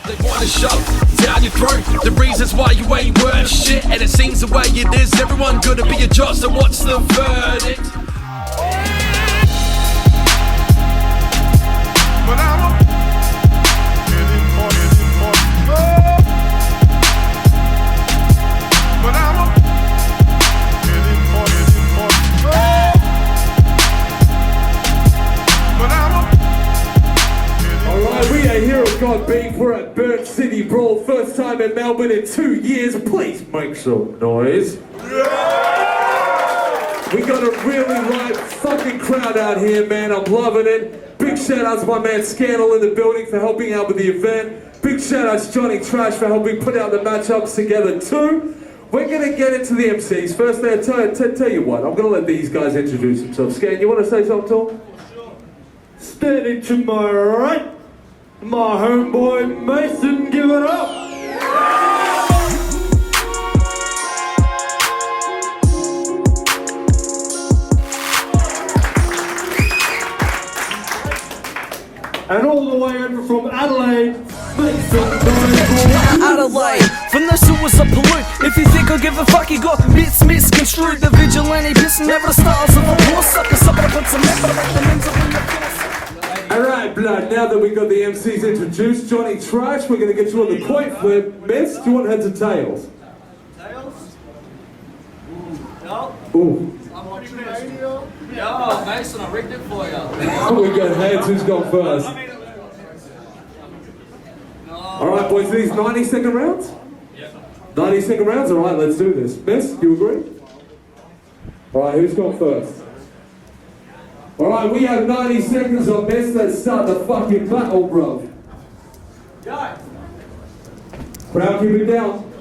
They wanna shove down your throat the reasons why you ain't worth shit, and it seems the way it is. Everyone gonna be a judge, so what's the verdict? God beef, we're at Burnt City Brawl, first time in Melbourne in 2 years. Please make some noise. We got a really live fucking crowd out here, man. I'm loving it. Big shout out to my man Scandal in the building for helping out with the event. Big shout out to Johnny Trash for helping put out the matchups together too. We're gonna get into the MCs. First, tell you what, I'm gonna let these guys introduce themselves. Scan, you wanna say something to them? Sure. Standing to my right, my homeboy Mason, give it up! And all the way over from Adelaide, Adelaide, from the sewers I pollute. If you think I'll give a fuck, you got misconstrued. The vigilante pissing over the stars of a poor sucker. Somebody put some men, but I make the names up in the course. Alright, blood, now that we got the MCs introduced, Johnny Trash, we're going to get you on the coin flip. Mythz, do you want heads or tails? Tails? No. Ooh. I'm watching radio. Yo, Mason, I rigged it for you. We got heads, who's gone first? Alright, boys, these 90-second rounds? Yeah. 90-second rounds? Alright, let's do this. Mythz, you agree? Alright, who's gone first? Alright, we have 90 seconds on this. Let's start the fucking battle, bro. Go. Crowd, keep it down.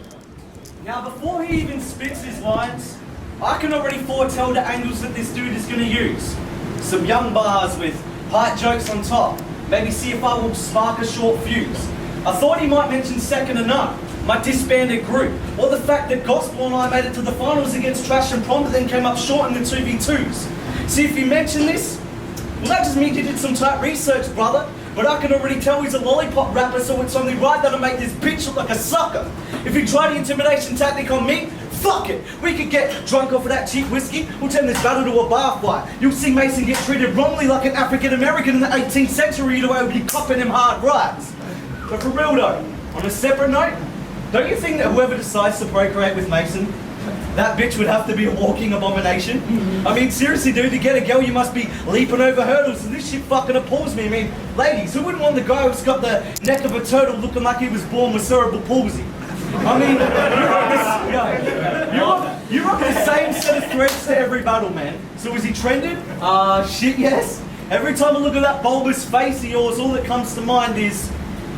Now, before he even spits his lines, I can already foretell the angles that this dude is going to use. Some young bars with height jokes on top. Maybe see if I will spark a short fuse. I thought he might mention Second to None, my disbanded group, or the fact that Gospel and I made it to the finals against Trash and Prom, but then came up short in the 2v2s. See, if you mention this, well, that just means you did some tight research, brother. But I can already tell he's a lollipop rapper, so it's only right that I make this bitch look like a sucker. If you try the intimidation tactic on me, fuck it. We could get drunk off of that cheap whiskey. We'll turn this battle to a bar fight. You'll see Mason get treated wrongly like an African American in the 18th century, the way we'll be copping him hard rights. But for real though, on a separate note, don't you think that whoever decides to procreate with Mason, that bitch would have to be a walking abomination? I mean, seriously, dude, to get a girl, you must be leaping over hurdles, and this shit fucking appalls me. I mean, ladies, who wouldn't want the guy who's got the neck of a turtle looking like he was born with cerebral palsy? I mean, you're on the same set of threats to every battle, man. So is he trended? Shit, yes. Every time I look at that bulbous face of yours, all that comes to mind is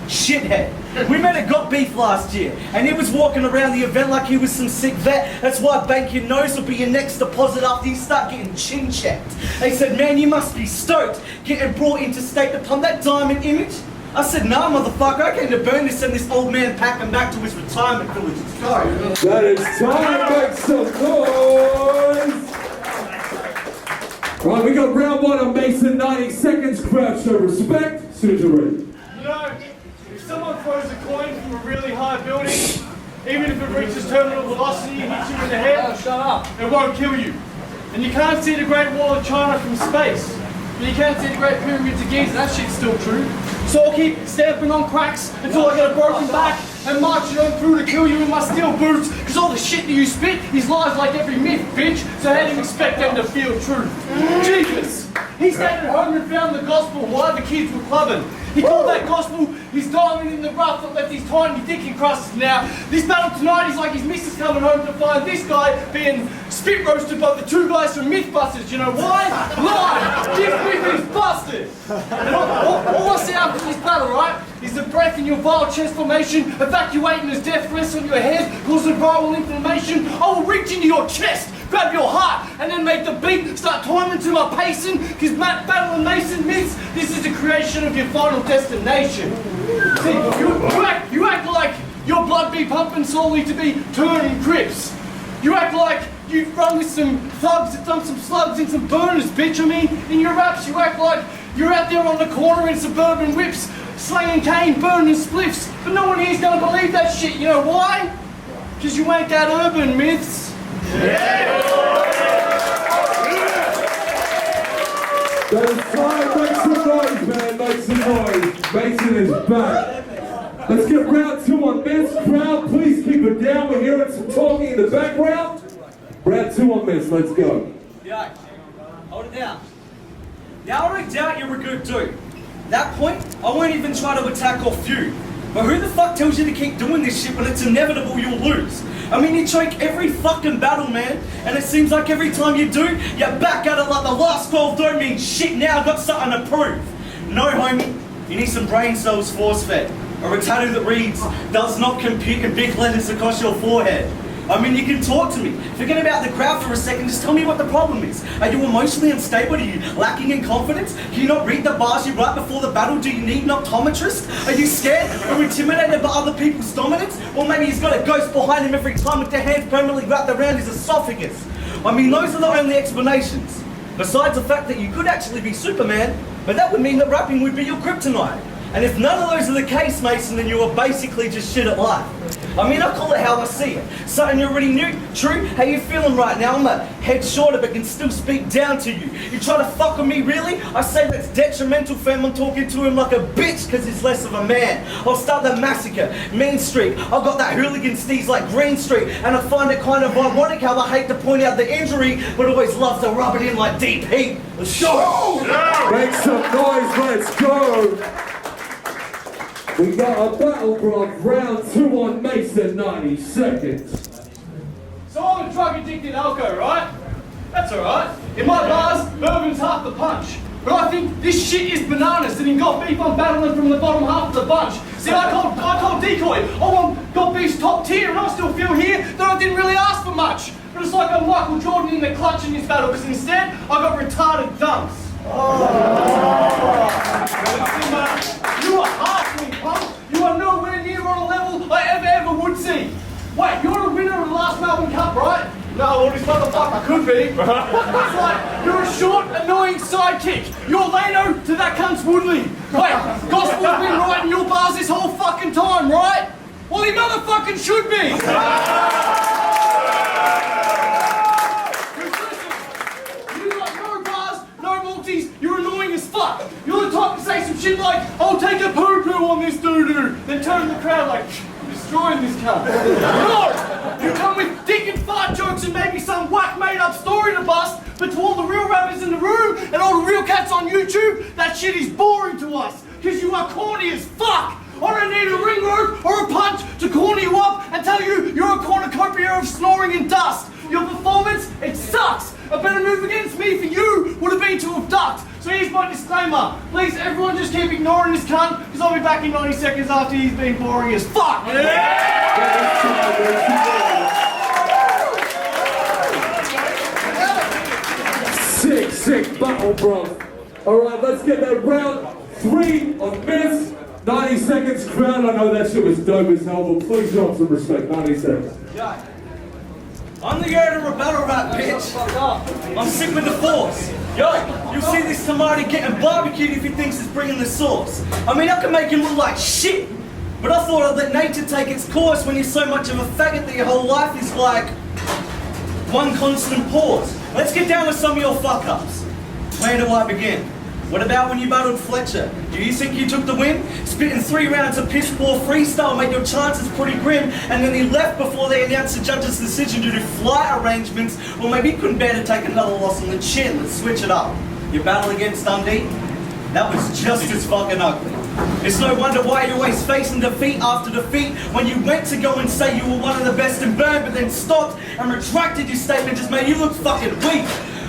shithead. We met at Got Beef last year, and he was walking around the event like he was some sick vet. That's why Bank Your Nose will be your next deposit after you start getting chin checked. They said, man, you must be stoked getting brought into state to pump that diamond image. I said, nah, motherfucker, I came to burn this and this old man pack him back to his retirement village. Let's go. That is time to make some noise. Right, we got round one on Mason, 90 seconds. Crowd show respect. As soon as you're ready. You know, if someone throws a coin from a really high building, even if it reaches terminal velocity and hits you in the head, Shut up. it won't kill you. And you can't see the Great Wall of China from space, but you can't see the Great Pyramids of Giza. That shit's still true. So I'll keep stamping on cracks until I get a broken back and marching on through to kill you in my steel boots, because all the shit that you spit is lies like every myth, bitch, so how do you expect them to feel truth? Jesus! He stayed at home and found the gospel while the kids were clubbing. He called that gospel his diamond in the rough that left his tiny dick encrusted. Now, this battle tonight is like his missus coming home to find this guy being spit roasted by the two guys from Mythbusters. You know why? Lie! This myth is busted! And all I see after this battle, right, is the breath in your vile chest formation, evacuating as death rests on your head, causing viral inflammation. I will reach into your chest, grab your heart, and then make the beat start timing to my pacing, because Matt Battle and Mason Mythz, this is the creation of your final destination. See, you act like your blood be pumping slowly to be turning crips. You act like you've run with some thugs that done some slugs and some burners, bitch. I mean, in your raps, you act like you're out there on the corner in suburban whips, slanging cane, burning spliffs, but no one here's gonna believe that shit. You know why? Because you ain't that urban, Mythz. That's time, make some noise, man, make some noise. Mason is back. Let's get round 2 on Mythz. Crowd, please keep it down. We're hearing some talking in the background. Round 2 on Mythz, let's go. Yeah, hold it down. Now I don't doubt you're a good dude. At that point, I won't even try to attack or feud. But who the fuck tells you to keep doing this shit when it's inevitable you'll lose? I mean, you choke every fucking battle, man, and it seems like every time you do, you're back at it like the last 12 don't mean shit now, I've got something to prove. No, homie, you need some brain cells force-fed, or a tattoo that reads, does not compute in big letters across your forehead. I mean, you can talk to me. Forget about the crowd for a second, just tell me what the problem is. Are you emotionally unstable? Are you lacking in confidence? Can you not read the bars you write before the battle? Do you need an optometrist? Are you scared or intimidated by other people's dominance? Or maybe he's got a ghost behind him every time with their hands permanently wrapped around his esophagus. I mean, those are the only explanations. Besides the fact that you could actually be Superman, but that would mean that rapping would be your kryptonite. And if none of those are the case, Mason, then you are basically just shit at life. I mean, I call it how I see it. Something you already knew. True? How you feeling right now? I'm a head shorter but can still speak down to you. You try to fuck with me, really? I say that's detrimental, fam. I'm talking to him like a bitch because he's less of a man. I'll start the massacre, mean streak. I've got that hooligan steez like Green Street, and I find it kind of ironic how I hate to point out the injury but always love to rub it in like deep heat. Let's go! Make some noise, let's go! We got a battleground round 2 on Mason, 90 seconds. So I'm a drug addicted alco, right? That's alright. In my bars, urban's half the punch. But I think this shit is bananas, and in Got Beef I'm battling from the bottom half of the bunch. See, I called decoy. Oh, I'm Got Beef's top tier, and I still feel here that I didn't really ask for much. But it's like I'm Michael Jordan in the clutch in this battle, because instead I got retarded dunks. You are half-wing, punk. You are nowhere near on a level I ever would see. Wait, you're the winner of the last Melbourne Cup, right? No, well, this motherfucker could be. It's like, you're a short, annoying sidekick. You're Leno to that cunt's Woodley. Wait, Gospel's been writing your bars this whole fucking time, right? Well, he motherfucking should be. You're annoying as fuck. You're the type to say some shit like, I'll take a poo-poo on this doo-doo, then turn to the crowd like, I'm destroying this cunt. No! You come with dick and fart jokes and maybe some whack made-up story to bust, but to all the real rappers in the room and all the real cats on YouTube, that shit is boring to us, because you are corny as fuck. I don't need a ring rope or a punch to corner you up and tell you you're a cornucopia of snoring and dust. Your performance, it sucks. A better move against me for you would have been to have ducked. So here's my disclaimer. Please, everyone just keep ignoring this cunt, because I'll be back in 90 seconds after he's been boring as fuck. Sick battle, bro. Alright, let's get that round 3 on Mythz. 90 seconds, crowd. I know that shit was dope as hell, but please show some respect. 90 seconds. Yeah. I'm the heir to a battle rap, bitch. I'm sick with the force. Yo, you'll see this tomato getting barbecued if he thinks it's bringing the sauce. I mean, I can make him look like shit, but I thought I'd let nature take its course when you're so much of a faggot that your whole life is like one constant pause. Let's get down with some of your fuck-ups. Where do I begin? What about when you battled Fletcher? Do you think you took the win? Spitting 3 rounds of piss poor freestyle made your chances pretty grim, and then he left before they announced the judge's decision due to flight arrangements, or maybe he couldn't bear to take another loss on the chin. Let's switch it up. Your battle against Dundee? That was just as fucking ugly. It's no wonder why you're always facing defeat after defeat. When you went to go and say you were one of the best in Burn, but then stopped and retracted your statement, just made you look fucking weak.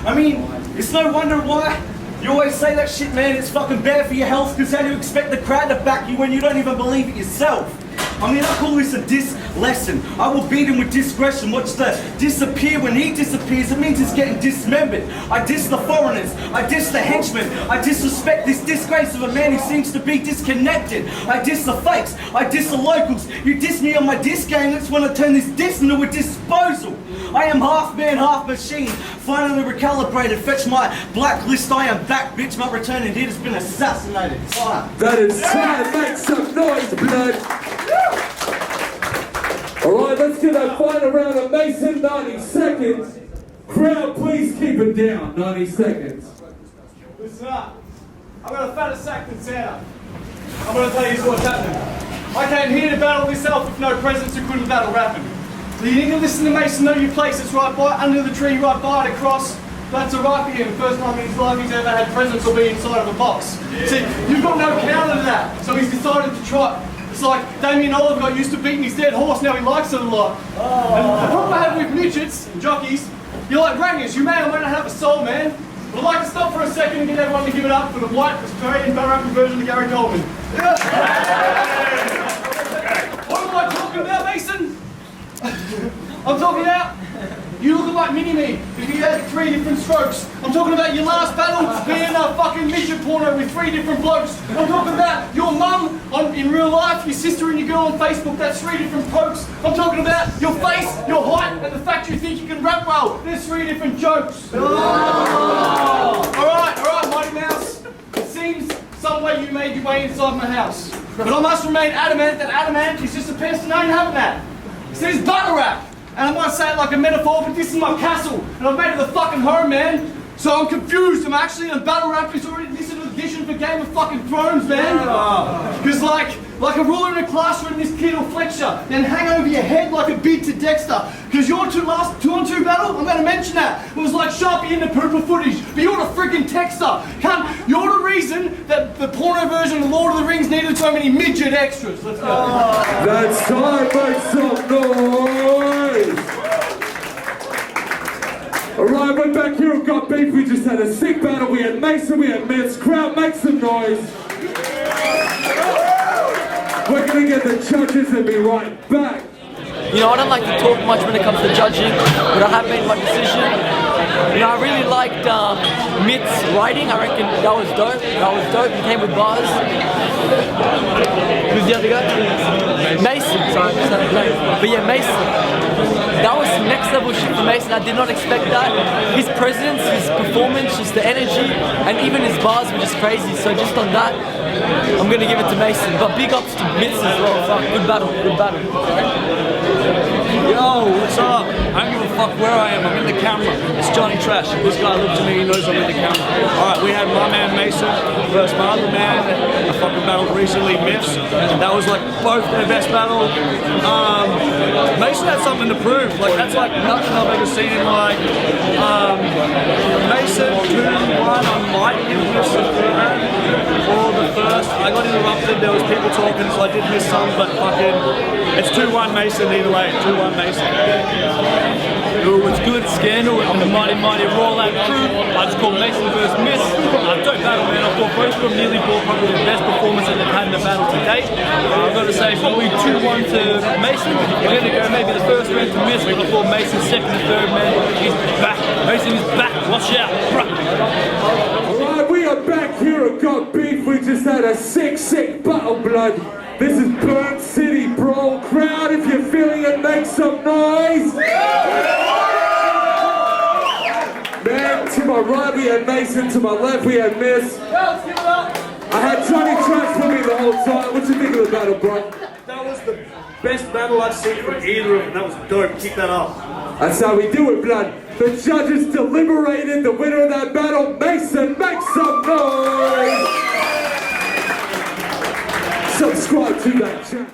I mean, it's no wonder why you always say that shit, man. It's fucking bad for your health, because how do you expect the crowd to back you when you don't even believe it yourself? I mean, I call this a diss lesson. I will beat him with discretion. Watch the disappear. When he disappears, it means he's getting dismembered. I diss the foreigners. I diss the henchmen. I disrespect this disgrace of a man who seems to be disconnected. I diss the fakes. I diss the locals. You diss me on my diss game, that's when I turn this diss into a disposal. I am half man, half machine. Finally recalibrated. Fetch my blacklist. I am back, bitch. My return indeed has been assassinated. Time. That is time. Make some noise, blood. Alright, let's get that final round of Mason. 90 seconds. Crowd, please keep it down. 90 seconds. Listen up. I've got a fatter sack than Santa. I'm going to tell you what's happening. I came here to battle this elf with no presents who couldn't battle rapping. So you need to listen to Mason, know your place. It's right by, under the tree, right by the cross. That's a right for him. First time in his life he's ever had presents or be inside of a box. Yeah. See, you've got no counter to that. So he's decided to try. It's like Damien Oliver got used to beating his dead horse, now he likes it a lot. Oh. And the problem I have with midgets and jockeys, you're like rangers, you may or may not have a soul, man. But I'd like to stop for a second and get everyone to give it up for the white Australian battle version of Gary Coleman. Yeah. What am I talking about, Mason? I'm talking about you looking like Mini-Me if you had 3 different strokes. I'm talking about your last battle being a fucking midget porno with 3 different blokes. I'm talking about your mum in real life, your sister and your girl on Facebook, that's 3 different pokes. I'm talking about your face, your height, and the fact you think you can rap well. There's 3 different jokes. Oh. Alright, Mighty Mouse. It seems some way you made your way inside my house. But I must remain adamant that adamant is just a person I ain't having that. It says battle rap. And I might say it like a metaphor, but this is my castle, and I've made it the fucking home, man. So I'm confused. I'm actually in battle rap. It's already this is an audition for Game of fucking Thrones, man. Because like a ruler in a classroom, this kid will flex you, then hang over your head like a beat to Dexter. Because your 2-on-2 battle, I'm going to mention that. It was like Sharpie in the pooper footage, but you're the freaking texter. Cunt, you're the reason that the porno version of Lord of the Rings needed so many midget extras. Let's go. That's time, make some noise! Alright, we're back here, we've got beef, we just had a sick battle, we had Mason, we had Mythz. Crowd, make some noise! We're gonna get the judges and be right back. You know, I don't like to talk much when it comes to judging, but I have made my decision. You know, I really liked Mythz' writing. I reckon that was dope. He came with bars. Who's the other guy? Mason. Sorry, but yeah, Mason. That was some next level shit for Mason. I did not expect that. His presence, his performance, just the energy, and even his bars were just crazy. So just on that, I'm gonna give it to Mason. But big ups to Mythz as well. Fuck, good battle. Yo, what's up? I don't give a fuck where I am, I'm in the camera. It's Johnny Trash. This guy looked at me, he knows I'm in the camera. Alright, we had my man Mason versus my other man. I fucking battled recently, Mythz. That was like both their best battle. Mason had something to prove. Like that's like nothing I've ever seen in like Mason 2-1 on might give Mythz the third or the first. I got interrupted, there was people talking, so I did miss some, but fucking it's 2-1 Mason either way. 2-1 Mason. It was good, Scandal and the mighty Raw Lab crew. I just called Mason versus Mythz. Dope battle, man. I thought both of them nearly brought probably the best performance that they've had in the battle to date. I've got to say probably 2-1 to Mason. We're going to go maybe the first round to Mythz, but I thought Mason second and third, man. He's back. Mason is back. Watch out. Alright, we are back here at Got Beef. We just had a sick battle, blood. This is Burnt City Brawl. Crowd, if you're feeling it, make some noise! Man, to my right we had Mason, to my left we had Mythz. I had Johnny Trash with me the whole time. What you think of the battle, bro? That was the best battle I've seen from either of them. That was dope. Keep that up. That's how we do it, blood. The judges deliberated the winner of that battle. Mason, make some noise! Subscribe to that channel.